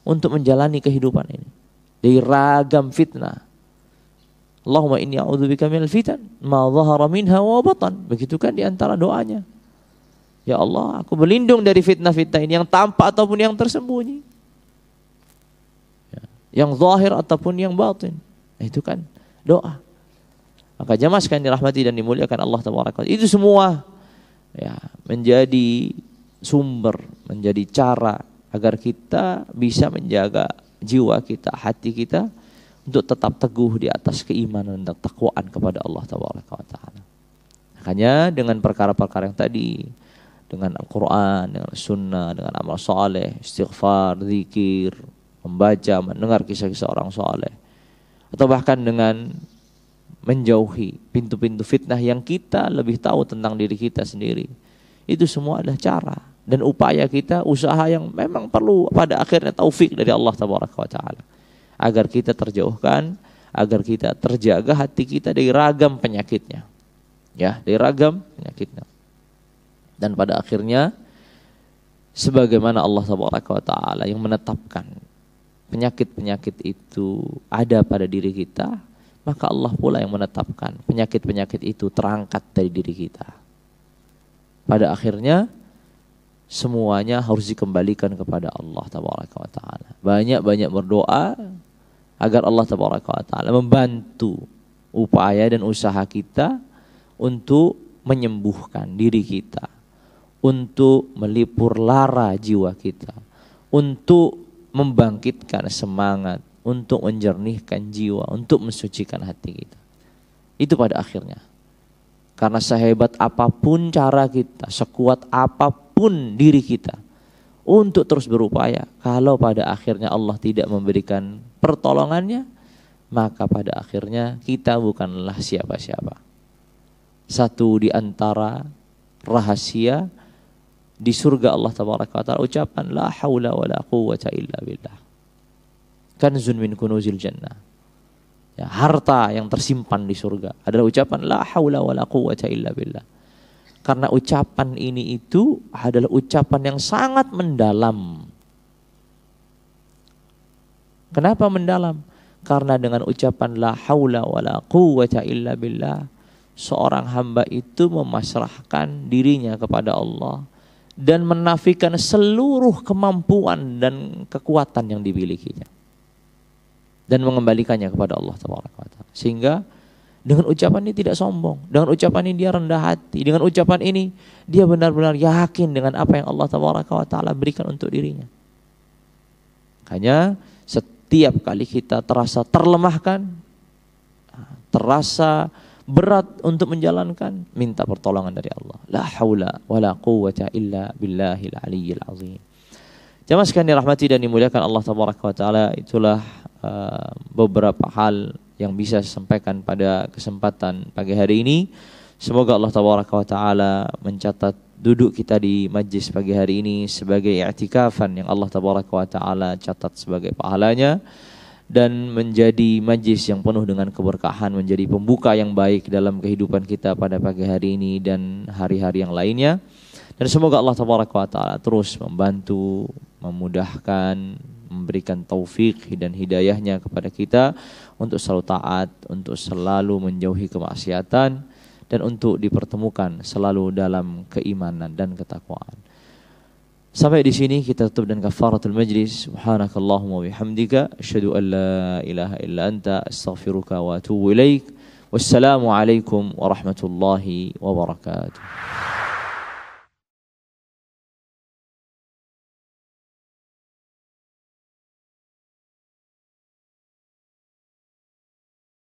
untuk menjalani kehidupan ini dari ragam fitnah. Allahumma inni a'udzubika minal fitan ma dhahara minha wa batan. Begitu kan di antara doanya. Ya Allah, aku berlindung dari fitnah-fitnah ini yang tampak ataupun yang tersembunyi. Ya, yang zahir ataupun yang batin. Itu kan doa. Maka jamaah sekalian dirahmati dan dimuliakan Allah tabaraka. Itu semua ya menjadi sumber, menjadi cara agar kita bisa menjaga jiwa kita, hati kita untuk tetap teguh di atas keimanan dan takwaan kepada Allah tabaraka wa taala. Makanya dengan perkara-perkara yang tadi, dengan Al-Quran, dengan Sunnah, dengan amal soleh, istighfar, zikir, membaca, mendengar kisah-kisah orang soleh, atau bahkan dengan menjauhi pintu-pintu fitnah yang kita lebih tahu tentang diri kita sendiri. Itu semua adalah cara dan upaya kita, usaha yang memang perlu pada akhirnya taufik dari Allah tabaraka wa taala, agar kita terjauhkan, agar kita terjaga hati kita dari ragam penyakitnya. Ya, dari ragam penyakitnya. Dan pada akhirnya sebagaimana Allah tabaraka wa taala yang menetapkan penyakit-penyakit itu ada pada diri kita, maka Allah pula yang menetapkan penyakit-penyakit itu terangkat dari diri kita. Pada akhirnya semuanya harus dikembalikan kepada Allah tabaraka wa taala. Banyak-banyak berdoa agar Allah tabaraka wa taala membantu upaya dan usaha kita untuk menyembuhkan diri kita, untuk melipur lara jiwa kita, untuk membangkitkan semangat, untuk menjernihkan jiwa, untuk mensucikan hati kita. Itu pada akhirnya. Karena sehebat apapun cara kita, sekuat apapun diri kita untuk terus berupaya, kalau pada akhirnya Allah tidak memberikan pertolongannya, maka pada akhirnya kita bukanlah siapa-siapa. Satu di antara rahasia di surga Allah tabaraka wa taala ucapan la haula wala quwwata illa billah. Kanzun min kunuzil jannah. Ya, harta yang tersimpan di surga adalah ucapan la haula wala quwwata illa billah. Karena ucapan ini itu adalah ucapan yang sangat mendalam. Kenapa mendalam? Karena dengan ucapan la haula wala quwwata illa billah, seorang hamba itu memasrahkan dirinya kepada Allah dan menafikan seluruh kemampuan dan kekuatan yang dimilikinya dan mengembalikannya kepada Allah tabaraka wa taala. Sehingga dengan ucapan ini tidak sombong, dengan ucapan ini dia rendah hati, dengan ucapan ini dia benar-benar yakin dengan apa yang Allah tabaraka wa taala berikan untuk dirinya. Makanya setiap kali kita terasa terlemahkan, terasa berat untuk menjalankan, minta pertolongan dari Allah. La haula wala quwwata illa billahil aliyyil azim. Jamaah sekalian dirahmati dan dimuliakan Allah tabaraka wa taala, itulah beberapa hal yang bisa saya sampaikan pada kesempatan pagi hari ini. Semoga Allah tabaraka wa taala mencatat duduk kita di majlis pagi hari ini sebagai i'tikafan yang Allah tabaraka wa taala catat sebagai pahalanya, dan menjadi majlis yang penuh dengan keberkahan, menjadi pembuka yang baik dalam kehidupan kita pada pagi hari ini dan hari-hari yang lainnya. Dan semoga Allah tabaraka wa taala terus membantu, memudahkan, memberikan taufik dan hidayahnya kepada kita untuk selalu taat, untuk selalu menjauhi kemaksiatan, dan untuk dipertemukan selalu dalam keimanan dan ketakwaan. Sampai di sini kita tutup dengan kafaratul majlis. Subhanakallahumma bihamdika asyhadu an la ilaha illa anta astaghfiruka wa atubu ilaik. Wassalamu alaikum warahmatullahi wabarakatuh.